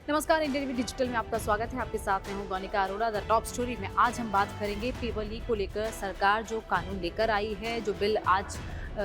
नमस्कार, India TV digital में आपका स्वागत है। आपके साथ मैं हूं गौनिका अरोड़ा। द टॉप स्टोरी में आज हम बात करेंगे पेपर लीक को लेकर सरकार जो कानून लेकर आई है, जो बिल आज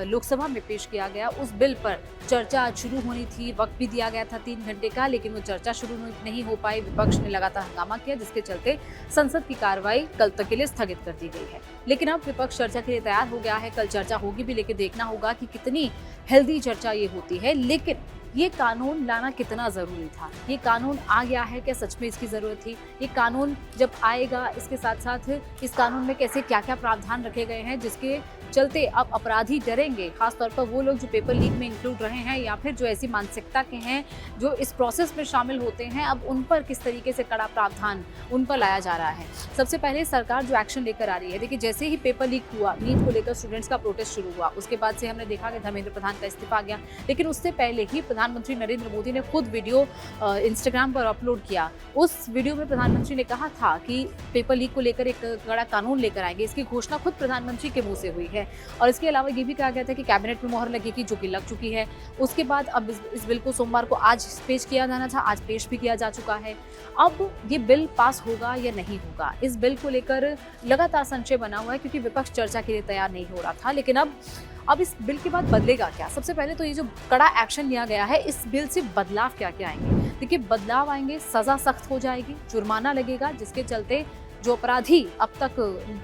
लोकसभा में पेश किया गया। उस बिल पर चर्चा आज शुरू होनी थी, वक्त भी दिया गया था 3 घंटे का, लेकिन वो चर्चा शुरू नहीं हो पाई। विपक्ष ने लगातार हंगामा किया, जिसके चलते संसद की कार्रवाई कल तक के लिए स्थगित कर दी गई है। लेकिन अब विपक्ष चर्चा के लिए तैयार हो गया है। कल चर्चा होगी भी, लेकिन देखना होगा कि कितनी हेल्दी चर्चा ये होती है। लेकिन ये कानून लाना कितना जरूरी था, ये कानून आ गया है, क्या सच में इसकी जरूरत थी? ये कानून जब आएगा, इसके साथ साथ इस कानून में कैसे क्या क्या प्रावधान रखे गए हैं जिसके चलते अब अपराधी डरेंगे, खासतौर पर वो लोग जो पेपर लीक में इंक्लूड रहे हैं या फिर जो ऐसी मानसिकता के हैं जो इस प्रोसेस में शामिल होते हैं, अब उन पर किस तरीके से कड़ा प्रावधान उन पर लाया जा रहा है। सबसे पहले सरकार जो एक्शन लेकर आ रही है, देखिए जैसे ही पेपर लीक हुआ, नीट को लेकर स्टूडेंट्स का प्रोटेस्ट शुरू हुआ, उसके बाद से हमने देखा कि धर्मेंद्र प्रधान का इस्तीफा गया। लेकिन उससे पहले ही प्रधानमंत्री नरेंद्र मोदी ने खुद वीडियो इंस्टाग्राम पर अपलोड किया। उस वीडियो में प्रधानमंत्री ने कहा था कि पेपर लीक को लेकर एक कड़ा कानून लेकर आएंगे। इसकी घोषणा खुद प्रधानमंत्री के मुंह से हुई है। और इसके अलावा ये भी कहा गया था कि कैबिनेट में मोहर लगेगी, जो कि लग चुकी है। उसके बाद अब इस बिल को सोमवार को आज पेश किया जाना था, आज पेश भी किया जा चुका है। अब ये बिल पास होगा या नहीं होगा, इस बिल को लेकर लगातार संशय बना हुआ है, क्योंकि विपक्ष चर्चा के लिए तैयार नहीं हो रहा था। लेकिन अब इस बिल के बाद बदलेगा क्या? सबसे पहले तो ये जो कड़ा एक्शन लिया गया है, इस बिल से बदलाव क्या क्या आएंगे? देखिए, बदलाव आएंगे, सजा सख्त हो जाएगी, जुर्माना लगेगा, जिसके चलते जो अपराधी अब तक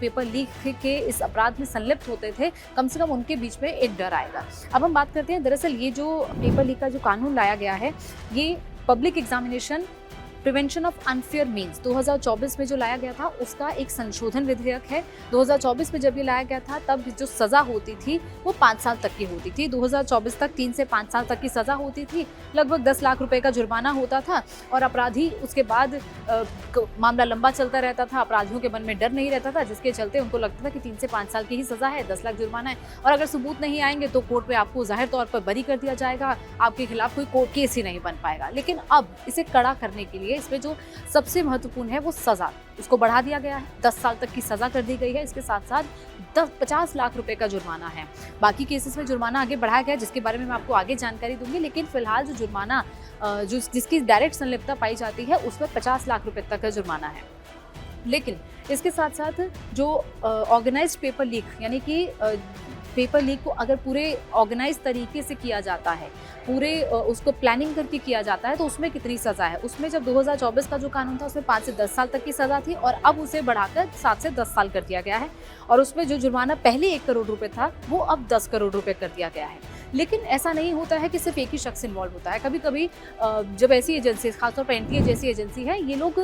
पेपर लीक के इस अपराध में संलिप्त होते थे, कम से कम उनके बीच में एक डर आएगा। अब हम बात करते हैं, दरअसल ये जो पेपर लीक का जो कानून लाया गया है, ये public examination prevention of unfair means 2024 में जो लाया गया था, उसका एक संशोधन विधेयक है। 2024 में जब ये लाया गया था, तब जो सजा होती थी वो 5 साल तक की होती थी। 2024 तक 3 से 5 साल तक की सजा होती थी, लगभग 10 लाख रुपए का जुर्माना होता था, और अपराधी उसके बाद मामला लंबा चलता रहता था। अपराधियों के मन में डर नहीं रहता था, जिसके चलते उनको लगता था कि 3 से 5 साल की ही सजा है, 10 लाख जुर्माना है, और अगर सबूत नहीं आएंगे तो कोर्ट में आपको जाहिर तौर पर बरी कर दिया जाएगा, आपके खिलाफ कोई कोर्ट केस ही नहीं बन पाएगा। लेकिन अब इसे कड़ा करने के लिए इसमें जो सबसे महत्वपूर्ण है वो सजा, उसको बढ़ा दिया गया है। 10 साल तक की सजा कर दी गई है। इसके साथ साथ 50 लाख रुपए का जुर्माना है। बाकी केसेस में जुर्माना आगे बढ़ाया गया, जिसके बारे में मैं आपको आगे जानकारी दूंगी। लेकिन फिलहाल जो जुर्माना जिसकी डायरेक्ट संलिप्तता पाई जाती है, उसमें 50 लाख रुपए तक का जुर्माना है। लेकिन इसके साथ साथ जो ऑर्गेनाइज्ड पेपर लीक, यानी कि पेपर लीक को अगर पूरे ऑर्गेनाइज तरीके से किया जाता है, पूरे उसको प्लानिंग करके किया जाता है, तो उसमें कितनी सज़ा है? उसमें जब 2024 का जो कानून था, उसमें 5 से 10 साल तक की सज़ा थी, और अब उसे बढ़ाकर 7 से 10 साल कर दिया गया है। और उसमें जो जुर्माना पहले 1 करोड़ रुपए था, वो अब 10 करोड़ रुपए कर दिया गया है। लेकिन ऐसा नहीं होता है कि सिर्फ एक ही शख्स इन्वॉल्व होता है। कभी कभी जब ऐसी एजेंसी, खासतौर पर एनटीए जैसी एजेंसी है, ये लोग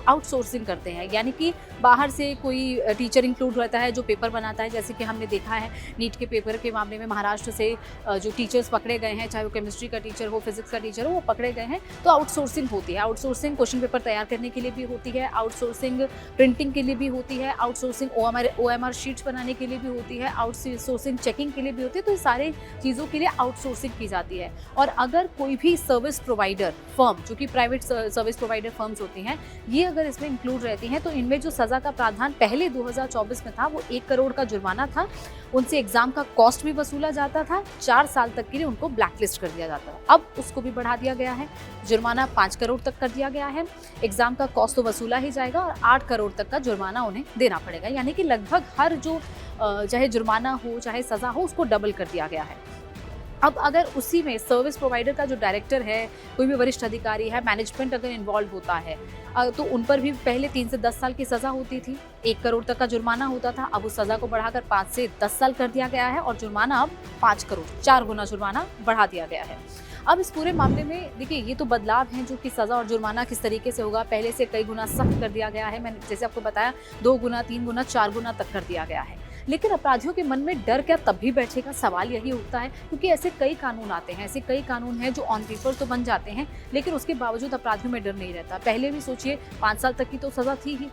आउटसोर्सिंग करते हैं, यानी कि बाहर से कोई टीचर इंक्लूड रहता है जो पेपर बनाता है। जैसे कि हमने देखा है नीट के पेपर के मामले में महाराष्ट्र से जो टीचर्स पकड़े गए हैं, चाहे वो केमिस्ट्री का टीचर हो, फिजिक्स का टीचर हो, वो पकड़े गए हैं। तो आउटसोर्सिंग होती है। आउटसोर्सिंग क्वेश्चन पेपर तैयार करने के लिए भी होती है, आउटसोर्सिंग प्रिंटिंग के लिए भी होती है, आउटसोर्सिंग ओएमआर शीट्स बनाने के लिए भी होती है, आउटसोर्सिंग चेकिंग के लिए भी होती है। तो ये सारे चीज़ों के लिए आउटसोर्सिंग की जाती है। और अगर कोई भी सर्विस प्रोवाइडर फर्म, जो कि प्राइवेट सर्विस प्रोवाइडर फर्म्स होती हैं, ये अगर इसमें इंक्लूड रहती हैं, तो इनमें जो सज़ा का प्रावधान पहले 2024 में था, वो 1 करोड़ का जुर्माना था। उनसे एग्जाम का कॉस्ट भी वसूला जाता था, 4 साल तक के लिए उनको ब्लैकलिस्ट कर दिया जाता है। अब उसको भी बढ़ा दिया गया है, जुर्माना 5 करोड़ तक कर दिया गया है। एग्जाम का कॉस्ट तो वसूला ही जाएगा, और 8 करोड़ तक का जुर्माना उन्हें देना पड़ेगा। यानी कि लगभग हर जो चाहे जुर्माना हो, चाहे सज़ा हो, उसको डबल कर दिया गया है। अब अगर उसी में सर्विस प्रोवाइडर का जो डायरेक्टर है, कोई भी वरिष्ठ अधिकारी है, मैनेजमेंट अगर इन्वॉल्व होता है, तो उन पर भी पहले 3 से 10 साल की सज़ा होती थी, 1 करोड़ तक का जुर्माना होता था। अब उस सज़ा को बढ़ाकर 5 से 10 साल कर दिया गया है, और जुर्माना अब 5 करोड़, 4 गुना जुर्माना बढ़ा दिया गया है। अब इस पूरे मामले में देखिए, ये तो बदलाव हैं जो कि सज़ा और जुर्माना किस तरीके से होगा, पहले से कई गुना सख्त कर दिया गया है। मैंने जैसे आपको बताया, 2 गुना, 3 गुना, 4 गुना तक कर दिया गया है। लेकिन अपराधियों के मन में डर क्या तब भी बैठेगा? सवाल यही उठता है, क्योंकि ऐसे कई कानून आते हैं, ऐसे कई कानून हैं जो ऑन पेपर तो बन जाते हैं, लेकिन उसके बावजूद अपराधियों में डर नहीं रहता। पहले भी सोचिए, 5 साल तक की तो सज़ा थी ही,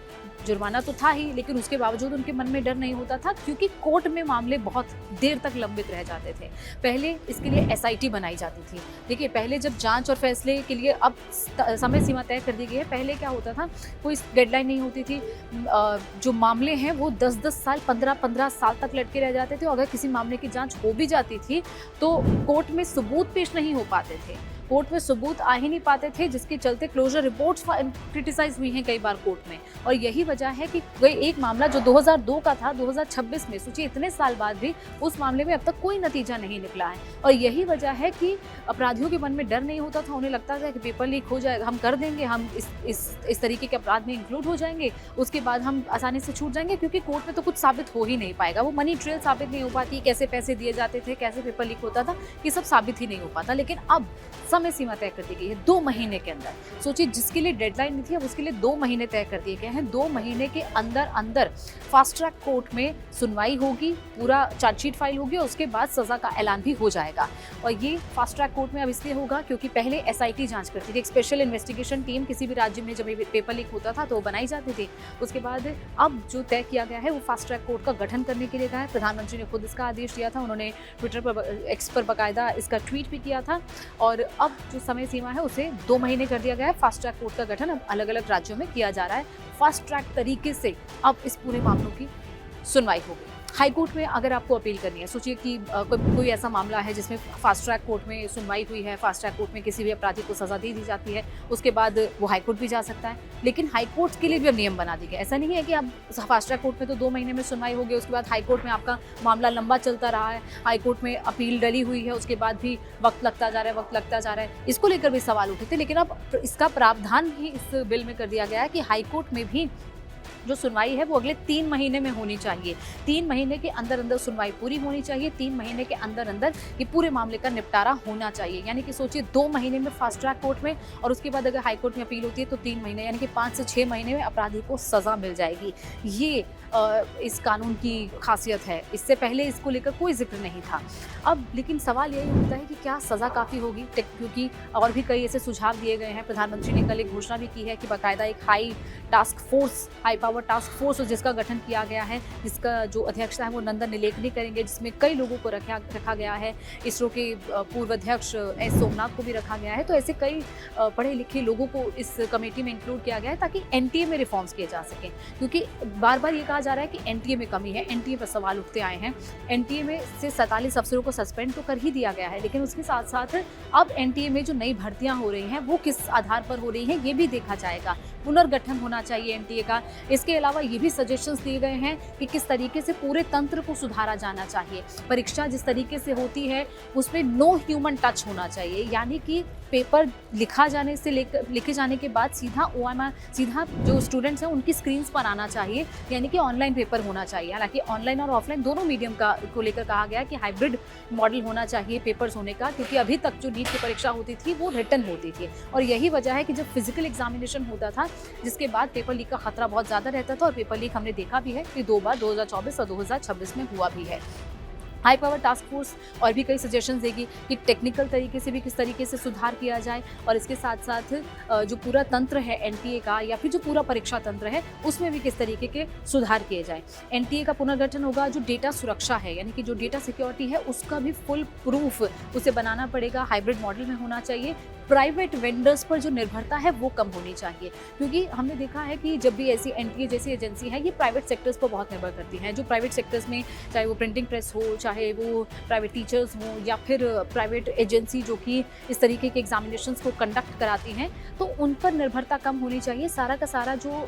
जुर्माना तो था ही, लेकिन उसके बावजूद उनके मन में डर नहीं होता था, क्योंकि कोर्ट में मामले बहुत देर तक लंबित रह जाते थे। पहले इसके लिए एसआईटी बनाई जाती थी। देखिए, पहले जब जांच और फैसले के लिए अब समय सीमा तय कर दी गई है, पहले क्या होता था, कोई डेडलाइन नहीं होती थी। जो मामले हैं वो 10-10 साल, 15-15 साल तक लटके रह जाते थे। अगर किसी मामले की जांच हो भी जाती थी, तो कोर्ट में सबूत पेश नहीं हो पाते थे। कोर्ट में सबूत आ ही नहीं पाते थे, जिसके चलते क्लोजर रिपोर्ट्स क्रिटिसाइज हुई हैं कई बार कोर्ट में। और यही वजह है कि कोई एक मामला जो 2002 का था 2026 में, सोचिए इतने साल बाद भी उस मामले में अब तक कोई नतीजा नहीं निकला है। और यही वजह है कि अपराधियों के मन में डर नहीं होता था, उन्हें लगता था कि पेपर लीक हो जाएगा, हम कर देंगे, हम इस तरीके के अपराध में इंक्लूड हो जाएंगे, उसके बाद हम आसानी से छूट जाएंगे, क्योंकि कोर्ट में तो कुछ साबित हो ही नहीं पाएगा, वो मनी ट्रेल साबित नहीं हो पाती, कैसे पैसे दिए जाते थे, कैसे पेपर लीक होता था, ये सब साबित ही नहीं हो पाता। लेकिन अब समय सीमा तय कर दी गई है 2 महीने के अंदर। सोचिए जिसके लिए डेडलाइन नहीं थी, अब उसके लिए 2 महीने तय कर दिए गए हैं। 2 महीने के अंदर अंदर फास्ट ट्रैक कोर्ट में सुनवाई होगी, पूरा चार्जशीट फाइल होगी और उसके बाद सजा का ऐलान भी हो जाएगा। और ये फास्ट ट्रैक कोर्ट में अब इसलिए होगा क्योंकि पहले एसआईटी जांच करती थी, एक स्पेशल इन्वेस्टिगेशन टीम किसी भी राज्य में जब पेपर लीक होता था तो वो बनाई जाती थी। उसके बाद अब जो तय किया गया है वो फास्ट ट्रैक कोर्ट का गठन करने के लिए कहा है। प्रधानमंत्री ने खुद इसका आदेश दिया था, उन्होंने ट्विटर पर, एक्स पर बाकायदा इसका ट्वीट भी किया था। और अब जो समय सीमा है उसे 2 महीने कर दिया गया है। फास्ट ट्रैक कोर्ट का गठन अब अलग अलग राज्यों में किया जा रहा है। फास्ट ट्रैक तरीके से अब इस पूरे मामलों की सुनवाई होगी। हाई कोर्ट में अगर आपको अपील करनी है, सोचिए कि कोई ऐसा मामला है जिसमें फास्ट ट्रैक कोर्ट में सुनवाई हुई है, फास्ट ट्रैक कोर्ट में किसी भी अपराधी को सजा दी जाती है, उसके बाद वो हाई कोर्ट भी जा सकता है। लेकिन हाई कोर्ट के लिए भी अब नियम बना दिए गए। ऐसा नहीं है कि अब फास्ट ट्रैक कोर्ट में तो 2 महीने में सुनवाई होगी, उसके बाद हाई कोर्ट में आपका मामला लंबा चलता रहा है, हाई कोर्ट में अपील डली हुई है, उसके बाद भी वक्त लगता जा रहा है, इसको लेकर भी सवाल उठे थे। लेकिन अब इसका प्रावधान भी इस बिल में कर दिया गया है कि हाई कोर्ट में भी जो सुनवाई है वो अगले 3 महीने में होनी चाहिए। 3 महीने के अंदर अंदर सुनवाई पूरी होनी चाहिए। 3 महीने के अंदर अंदर ये पूरे मामले का निपटारा होना चाहिए। यानी कि सोचिए 2 महीने में फास्ट ट्रैक कोर्ट में, और उसके बाद अगर हाई कोर्ट में अपील होती है तो 3 महीने, यानी कि 5 से 6 महीने में अपराधी को सजा मिल जाएगी। ये इस कानून की खासियत है। इससे पहले इसको लेकर कोई जिक्र नहीं था। अब लेकिन सवाल यही होता है कि क्या सज़ा काफ़ी होगी, क्योंकि और भी कई ऐसे सुझाव दिए गए हैं। प्रधानमंत्री ने कल एक घोषणा भी की है कि बाकायदा एक हाई पावर टास्क फोर्स जिसका गठन किया गया है, जिसका जो अध्यक्षता है वो नंदन नीलेकनी करेंगे, जिसमें कई लोगों को रखा गया है। इसरो के पूर्व अध्यक्ष एस सोमनाथ को भी रखा गया है। तो ऐसे कई पढ़े लिखे लोगों को इस कमेटी में इंक्लूड किया गया है ताकि एनटीए में रिफॉर्म्स किए जा सकें। क्योंकि बार बार ये कहा जा रहा है कि एनटीए में कमी है, एनटीए पर सवाल उठते आए हैं। एनटीए में से 47 अफसरों को सस्पेंड तो कर ही दिया गया है, लेकिन उसके साथ साथ अब एनटीए में जो नई भर्तियां हो रही हैं वो किस आधार पर हो रही हैं ये भी देखा जाएगा। पुनर्गठन होना चाहिए एनटीए का। इसके अलावा ये भी सजेशंस दिए गए हैं कि किस तरीके से पूरे तंत्र को सुधारा जाना चाहिए। परीक्षा जिस तरीके से होती है उसमें नो ह्यूमन टच होना चाहिए, यानी कि पेपर लिखे जाने के बाद सीधा जो स्टूडेंट्स हैं उनकी स्क्रीन्स पर आना चाहिए, यानी कि ऑनलाइन पेपर होना चाहिए। हालांकि ऑनलाइन और ऑफलाइन दोनों मीडियम को लेकर कहा गया कि हाइब्रिड मॉडल होना चाहिए पेपर्स होने का, क्योंकि अभी तक जो नीट की परीक्षा होती थी वो रिटन होती थी। और यही वजह है कि जब फिजिकल एग्जामिनेशन होता था जिसके बाद पेपर लीक का खतरा बहुत ज़्यादा रहता था, और पेपर लीक हमने देखा भी है कि 2 बार 2024 और 2026 में हुआ भी है। हाई पावर टास्क फोर्स और भी कई सजेशंस देगी कि टेक्निकल तरीके से भी किस तरीके से सुधार किया जाए, और इसके साथ साथ जो पूरा तंत्र है एनटीए का या फिर जो पूरा परीक्षा तंत्र है उसमें भी किस तरीके के सुधार किए जाए। एनटीए का पुनर्गठन होगा। जो डेटा सुरक्षा है यानी कि जो डेटा सिक्योरिटी है उसका भी फुल प्रूफ उसे बनाना पड़ेगा, हाइब्रिड मॉडल में होना चाहिए। प्राइवेट वेंडर्स पर जो निर्भरता है वो कम होनी चाहिए, क्योंकि हमने देखा है कि जब भी ऐसी एनटीए जैसी एजेंसी है ये प्राइवेट सेक्टर्स पर बहुत निर्भर करती हैं। जो प्राइवेट सेक्टर्स में चाहे वो प्रिंटिंग प्रेस हो, चाहे वो प्राइवेट टीचर्स हों, या फिर प्राइवेट एजेंसी जो कि इस तरीके के एग्जामिनेशंस को कंडक्ट कराती हैं, तो उन पर निर्भरता कम होनी चाहिए। सारा का सारा जो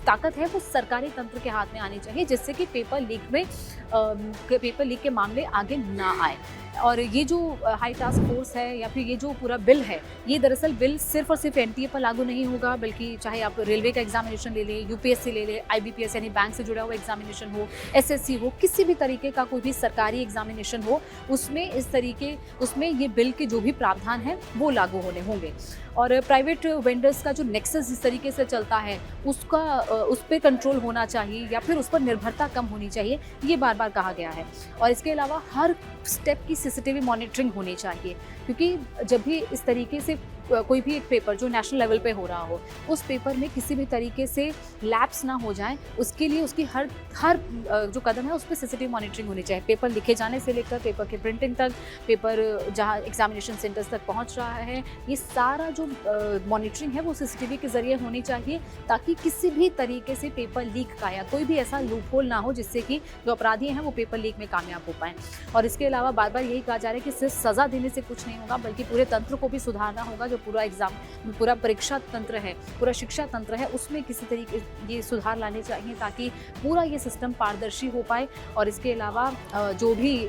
ताकत है वो सरकारी तंत्र के हाथ में आनी चाहिए, जिससे कि पेपर लीक के मामले आगे ना आए। और ये जो हाई टास्क फोर्स है या फिर ये जो पूरा बिल है, ये दरअसल बिल सिर्फ और सिर्फ एनटीए पर लागू नहीं होगा, बल्कि चाहे आप रेलवे का एग्जामिनेशन ले लें, यूपीएससी ले लें, आईबीपीएस यानी बैंक से जुड़ा हुआ एग्जामिनेशन हो, एसएससी हो, किसी भी तरीके का कोई भी सरकारी एग्जामिनेशन हो, उसमें ये बिल के जो भी प्रावधान है वो लागू होने होंगे। और प्राइवेट वेंडर्स का जो नेक्सस जिस तरीके से चलता है उस पर कंट्रोल होना चाहिए, या फिर उस पर निर्भरता कम होनी चाहिए, ये बार बार कहा गया है। और इसके अलावा हर स्टेप की सीसीटीवी मॉनिटरिंग होनी चाहिए, क्योंकि जब भी इस तरीके से कोई भी एक पेपर जो नेशनल लेवल पे हो रहा हो, उस पेपर में किसी भी तरीके से लैप्स ना हो जाए, उसके लिए उसकी हर हर जो कदम है उस पर सीसीटीवी मॉनिटरिंग होनी चाहिए। पेपर लिखे जाने से लेकर पेपर की प्रिंटिंग तक, पेपर जहाँ एग्जामिनेशन सेंटर्स तक पहुँच रहा है, ये सारा जो मॉनिटरिंग है वो सीसीटीवी के जरिए होनी चाहिए, ताकि किसी भी तरीके से पेपर लीक का या कोई भी ऐसा लूपहोल ना हो जिससे कि जो अपराधी हैं वो पेपर लीक में कामयाब हो पाएँ। और इसके अलावा बार बार यही कहा जा रहा है कि सिर्फ सज़ा देने से कुछ नहीं होगा, बल्कि पूरे तंत्र को भी सुधारना होगा। जो पूरा परीक्षा तंत्र है, पूरा शिक्षा तंत्र है, उसमें किसी तरीके ये सुधार लाने चाहिए ताकि पूरा ये सिस्टम पारदर्शी हो पाए। और इसके अलावा जो भी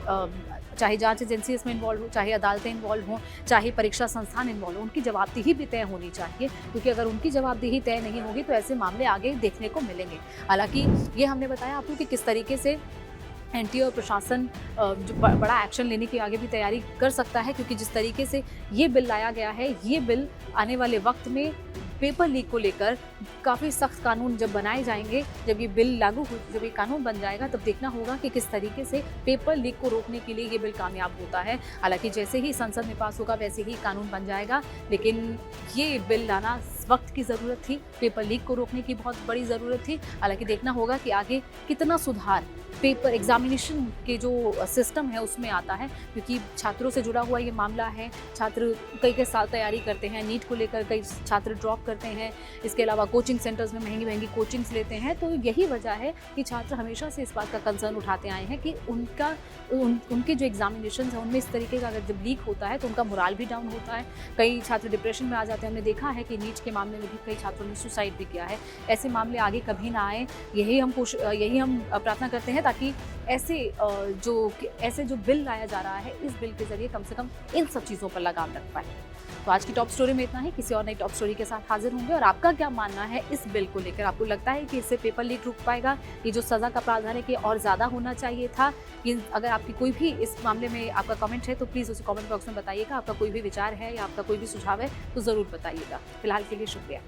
चाहे जांच एजेंसी इसमें इन्वॉल्व हो, चाहे अदालतें इन्वॉल्व हों, चाहे परीक्षा संस्थान इन्वॉल्व हो, उनकी जवाबदेही भी तय होनी चाहिए, क्योंकि अगर उनकी जवाबदेही तय नहीं होगी तो ऐसे मामले आगे देखने को मिलेंगे। हालांकि ये हमने बताया आपको कि किस तरीके से एनटीए और प्रशासन जो बड़ा एक्शन लेने की आगे भी तैयारी कर सकता है, क्योंकि जिस तरीके से ये बिल लाया गया है, ये बिल आने वाले वक्त में पेपर लीक को लेकर काफ़ी सख्त कानून जब बनाए जाएंगे, जब ये बिल जब ये कानून बन जाएगा, तब देखना होगा कि किस तरीके से पेपर लीक को रोकने के लिए ये बिल कामयाब होता है। हालांकि जैसे ही संसद में पास होगा वैसे ही कानून बन जाएगा, लेकिन ये बिल लाना वक्त की ज़रूरत थी, पेपर लीक को रोकने की बहुत बड़ी ज़रूरत थी। हालांकि देखना होगा कि आगे कितना सुधार पेपर एग्जामिनेशन के जो सिस्टम है उसमें आता है, क्योंकि छात्रों से जुड़ा हुआ ये मामला है। छात्र कई साल तैयारी करते हैं, नीट को लेकर कई छात्र ड्रॉप करते हैं, इसके अलावा कोचिंग सेंटर्स में महंगी महंगी कोचिंग्स लेते हैं। तो यही वजह है कि छात्र हमेशा से इस बात का कंसर्न उठाते आए हैं कि उनके जो एग्जामिनेशन है उनमें इस तरीके का अगर जब लीक होता है तो उनका मोराल भी डाउन होता है, कई छात्र डिप्रेशन में आ जाते हैं। हमने देखा है कि नीट के मामले में भी कई छात्रों ने सुसाइड भी किया है। ऐसे मामले आगे कभी ना आए, यही हम प्रार्थना करते हैं, ताकि ऐसे जो बिल लाया जा रहा है, इस बिल के जरिए कम से कम इन सब चीज़ों पर लगाम लग पाए। तो आज की टॉप स्टोरी में इतना ही, किसी और नई टॉप स्टोरी के साथ हाजिर होंगे। और आपका क्या मानना है इस बिल को लेकर? आपको लगता है कि इससे पेपर लीक रुक पाएगा? ये जो सज़ा का प्रावधान है कि और ज़्यादा होना चाहिए था? ये अगर आपकी कोई भी इस मामले में आपका कमेंट है तो प्लीज़ उसे कमेंट बॉक्स में बताइएगा। आपका कोई भी विचार है या आपका कोई भी सुझाव है तो ज़रूर बताइएगा। फिलहाल के लिए शुक्रिया।